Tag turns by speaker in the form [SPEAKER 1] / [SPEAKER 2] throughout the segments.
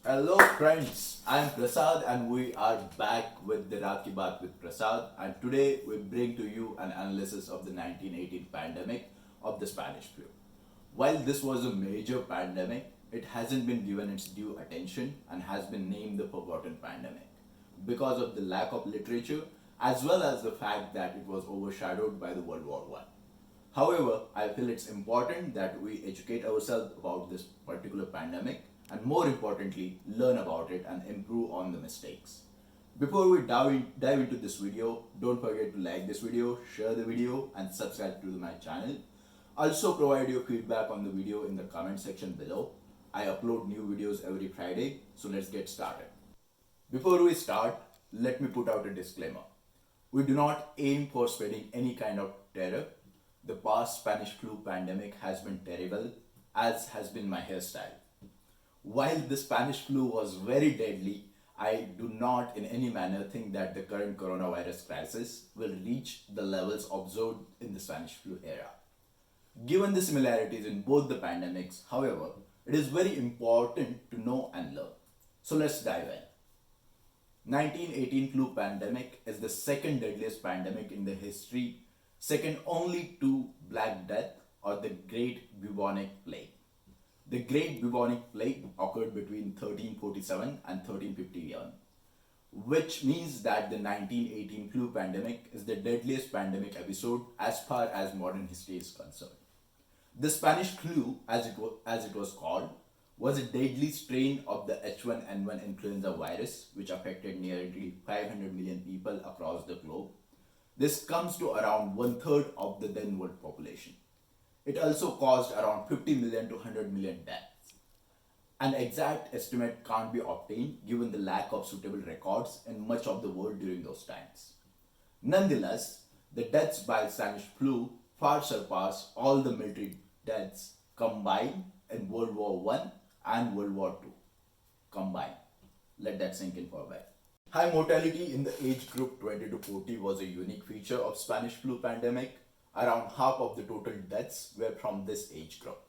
[SPEAKER 1] Hello friends, I'm Prasad and we are back with the Baat with Prasad, and today we bring to you an analysis of the 1918 pandemic of the Spanish flu. While this was a major pandemic, it hasn't been given its due attention and has been named the forgotten pandemic because of the lack of literature as well as the fact that it was overshadowed by the World War I. However, I feel it's important that we educate ourselves about this particular pandemic and more importantly, learn about it and improve on the mistakes. Before we dive into this video, don't forget to like this video, share the video and subscribe to my channel. Also provide your feedback on the video in the comment section below. I upload new videos every Friday, so let's get started. Before we start, let me put out a disclaimer. We do not aim for spreading any kind of terror. The past Spanish flu pandemic has been terrible, as has been my hairstyle. While the Spanish flu was very deadly, I do not in any manner think that the current coronavirus crisis will reach the levels observed in the Spanish flu era. Given the similarities in both the pandemics, however, it is very important to know and learn. So let's dive in. 1918 flu pandemic is the second deadliest pandemic in the history, second only to Black Death or the Great Bubonic Plague. The Great Bubonic Plague occurred between 1347 and 1351, which means that the 1918 flu pandemic is the deadliest pandemic episode as far as modern history is concerned. The Spanish flu, as it was called, was a deadly strain of the H1N1 influenza virus, which affected nearly 500 million people across the globe. This comes to around one-third of the then world population. It also caused around 50 million to 100 million deaths. An exact estimate can't be obtained given the lack of suitable records in much of the world during those times. Nonetheless, the deaths by Spanish flu far surpassed all the military deaths combined in World War I and World War II combined. Let that sink in for a bit. High mortality in the age group 20 to 40 was a unique feature of Spanish flu pandemic. Around half of the total deaths were from this age group.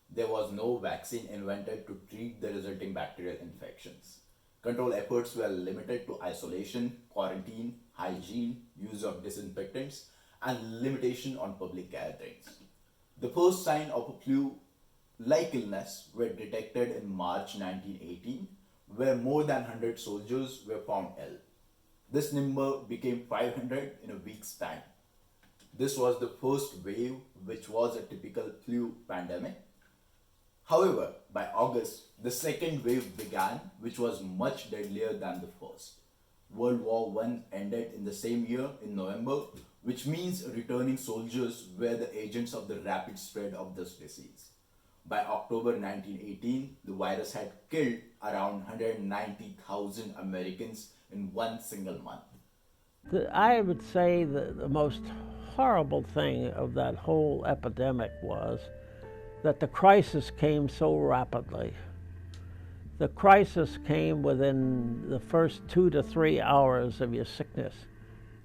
[SPEAKER 1] There was no vaccine invented to treat the resulting bacterial infections. Control efforts were limited to isolation, quarantine, hygiene, use of disinfectants, and limitation on public gatherings. The first sign of a flu-like illness were detected in March 1918, where more than 100 soldiers were found ill. This number became 500 in a week's time. This was the first wave, which was a typical flu pandemic. However, by August, the second wave began, which was much deadlier than the first. World War I ended in the same year in November, which means returning soldiers were the agents of the rapid spread of this disease. By October 1918, the virus had killed around 190,000 Americans in one single month.
[SPEAKER 2] I would say the most horrible thing of that whole epidemic was that the crisis came so rapidly. The crisis came within the first 2 to 3 hours of your sickness.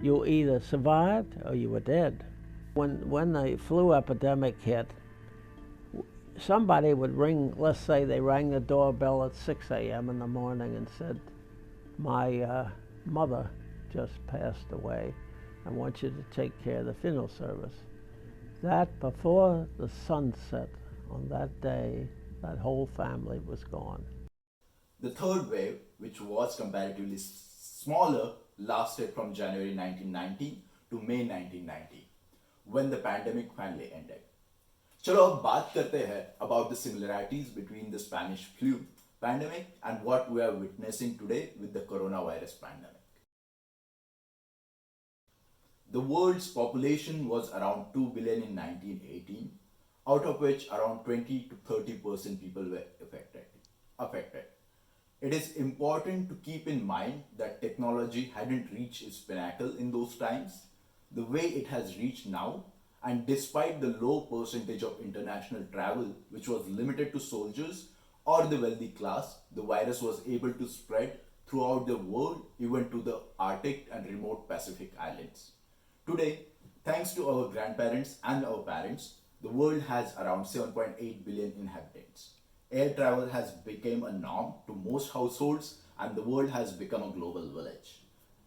[SPEAKER 2] You either survived or you were dead. When the flu epidemic hit, somebody would ring, let's say they rang the doorbell at 6 a.m. in the morning and said, my mother just passed away. I want you to take care of the funeral service. That before the sunset on that day, that whole family was gone.
[SPEAKER 1] The third wave, which was comparatively smaller, lasted from January 1990 to May 1990, when the pandemic finally ended. चलो अब बात करते हैं about the similarities between the Spanish flu pandemic and what we are witnessing today with the coronavirus pandemic. The world's population was around 2 billion in 1918, out of which around 20 to 30% people were affected. It is important to keep in mind that technology hadn't reached its pinnacle in those times, the way it has reached now, and despite the low percentage of international travel, which was limited to soldiers or the wealthy class, the virus was able to spread throughout the world, even to the Arctic and remote Pacific islands. Today, thanks to our grandparents and our parents, the world has around 7.8 billion inhabitants. air travel has become a norm to most households and the world has become a global village.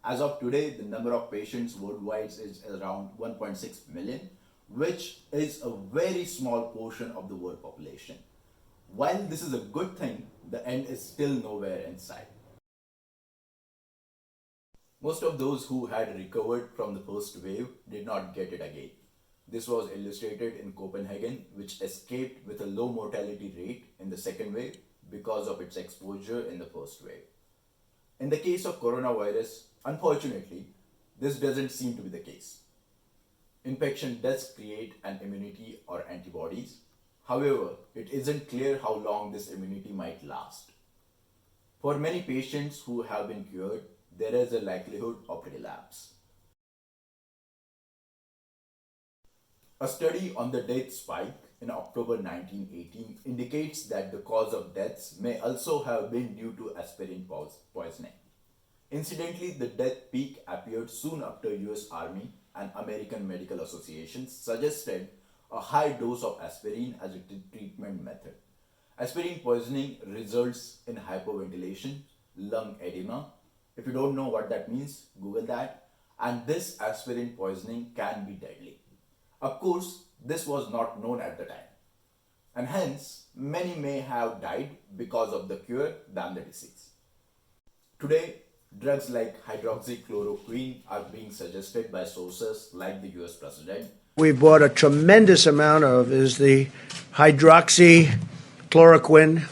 [SPEAKER 1] As of today, the number of patients worldwide is around 1.6 million, which is a very small portion of the world population. While this is a good thing, the end is still nowhere in sight. Most of those who had recovered from the first wave did not get it again. This was illustrated in Copenhagen, which escaped with a low mortality rate in the second wave because of its exposure in the first wave. In the case of coronavirus, unfortunately, this doesn't seem to be the case. Infection does create an immunity or antibodies. However, it isn't clear how long this immunity might last. For many patients who have been cured, there is a likelihood of relapse. A study on the death spike in October 1918 indicates that the cause of deaths may also have been due to aspirin poisoning. Incidentally, the death peak appeared soon after US Army and American Medical Association suggested a high dose of aspirin as a treatment method. Aspirin poisoning results in hypoventilation, lung edema. If you don't know what that means, Google that. And this aspirin poisoning can be deadly. Of course, this was not known at the time. And hence, many may have died because of the cure than the disease. Today, drugs like hydroxychloroquine are being suggested by sources like the US President.
[SPEAKER 3] We bought a tremendous amount of is the hydroxychloroquine.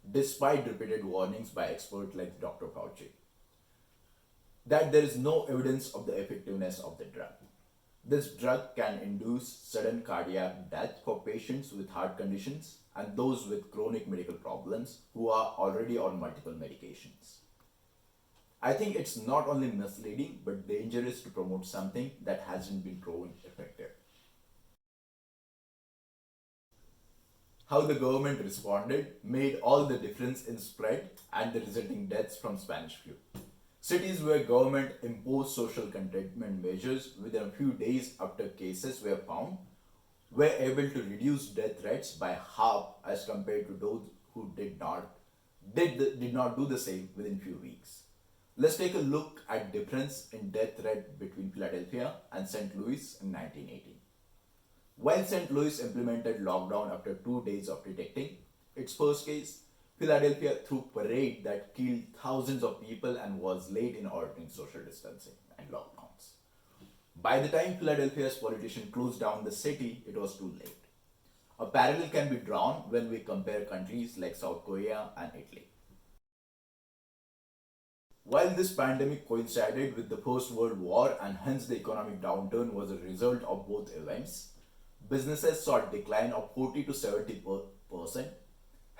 [SPEAKER 1] Despite repeated warnings by experts like Dr. Fauci, that there is no evidence of the effectiveness of the drug. This drug can induce sudden cardiac death for patients with heart conditions and those with chronic medical problems who are already on multiple medications. I think it's not only misleading but dangerous to promote something that hasn't been proven effective. How the government responded made all the difference in spread and the resulting deaths from Spanish flu. Cities where government imposed social containment measures within a few days after cases were found were able to reduce death rates by half as compared to those who did not do the same within few weeks. Let's take a look at difference in death rate between Philadelphia and St. Louis in 1918. While St. Louis implemented lockdown after 2 days of detecting its first case, Philadelphia threw parade that killed thousands of people and was late in ordering social distancing and lockdowns. By the time Philadelphia's politicians closed down the city, it was too late. A parallel can be drawn when we compare countries like South Korea and Italy. While this pandemic coincided with the First World War and hence the economic downturn was a result of both events, businesses saw a decline of 40 to 70%.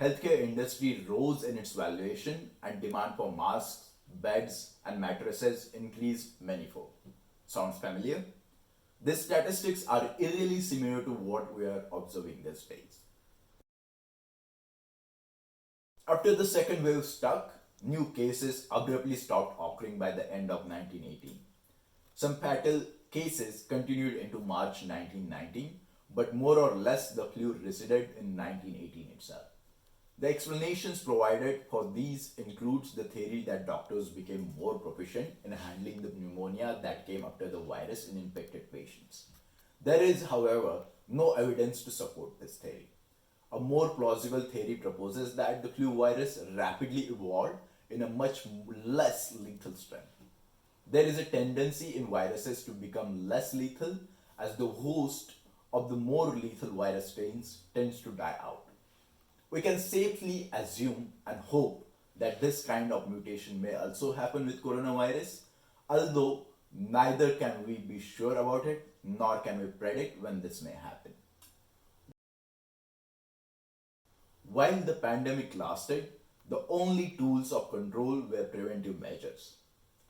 [SPEAKER 1] Healthcare industry rose in its valuation and demand for masks, beds and mattresses increased manifold. Sounds familiar? These statistics are eerily similar to what we are observing these days. After the second wave stuck, new cases abruptly stopped occurring by the end of 1918. Some fatal cases continued into March 1919, but more or less the flu receded in 1918 itself. The explanations provided for these includes the theory that doctors became more proficient in handling the pneumonia that came after the virus in infected patients. There is, however, no evidence to support this theory. A more plausible theory proposes that the flu virus rapidly evolved in a much less lethal strain. There is a tendency in viruses to become less lethal as the host of the more lethal virus strains tends to die out. We can safely assume and hope that this kind of mutation may also happen with coronavirus, although neither can we be sure about it nor can we predict when this may happen. While the pandemic lasted, the only tools of control were preventive measures.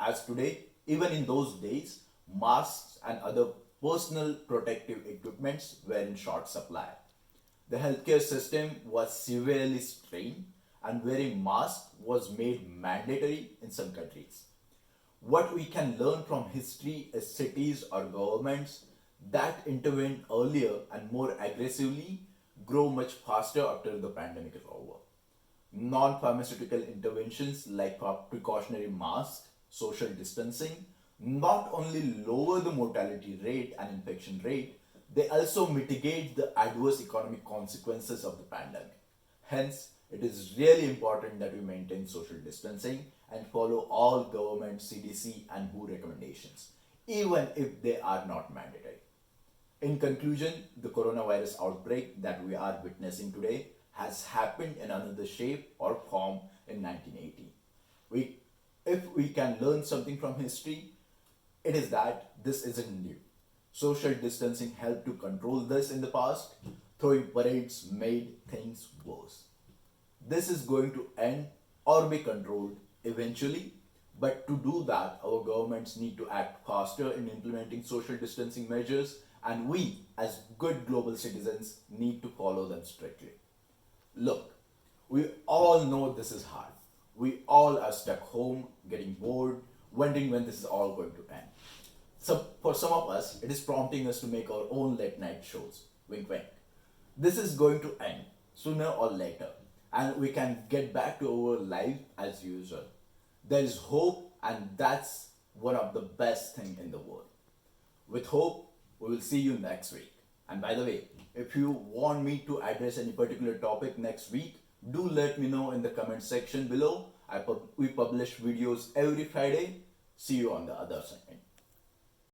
[SPEAKER 1] As today, even in those days, masks and other personal protective equipments were in short supply. The healthcare system was severely strained and wearing masks was made mandatory in some countries. What we can learn from history is cities or governments that intervened earlier and more aggressively grow much faster after the pandemic is over. Non-pharmaceutical interventions like precautionary masks, social distancing, not only lower the mortality rate and infection rate, they also mitigate the adverse economic consequences of the pandemic. Hence, it is really important that we maintain social distancing and follow all government, CDC, and WHO recommendations, even if they are not mandatory. In conclusion, the coronavirus outbreak that we are witnessing today has happened in another shape or form in 1980. We, if we can learn something from history, it is that this isn't new. Social distancing helped to control this in the past, though parades made things worse. This is going to end or be controlled eventually, but to do that, our governments need to act faster in implementing social distancing measures, and we, as good global citizens, need to follow them strictly. Look, we all know this is hard. We all are stuck home, getting bored, wondering when this is all going to end. So, for some of us, it is prompting us to make our own late night shows. Wink, wink. This is going to end sooner or later, and we can get back to our life as usual. There is hope, and that's one of the best things in the world. With hope, we will see you next week. And by the way, if you want me to address any particular topic next week, do let me know in the comment section below. We publish videos every Friday. See you on the other side.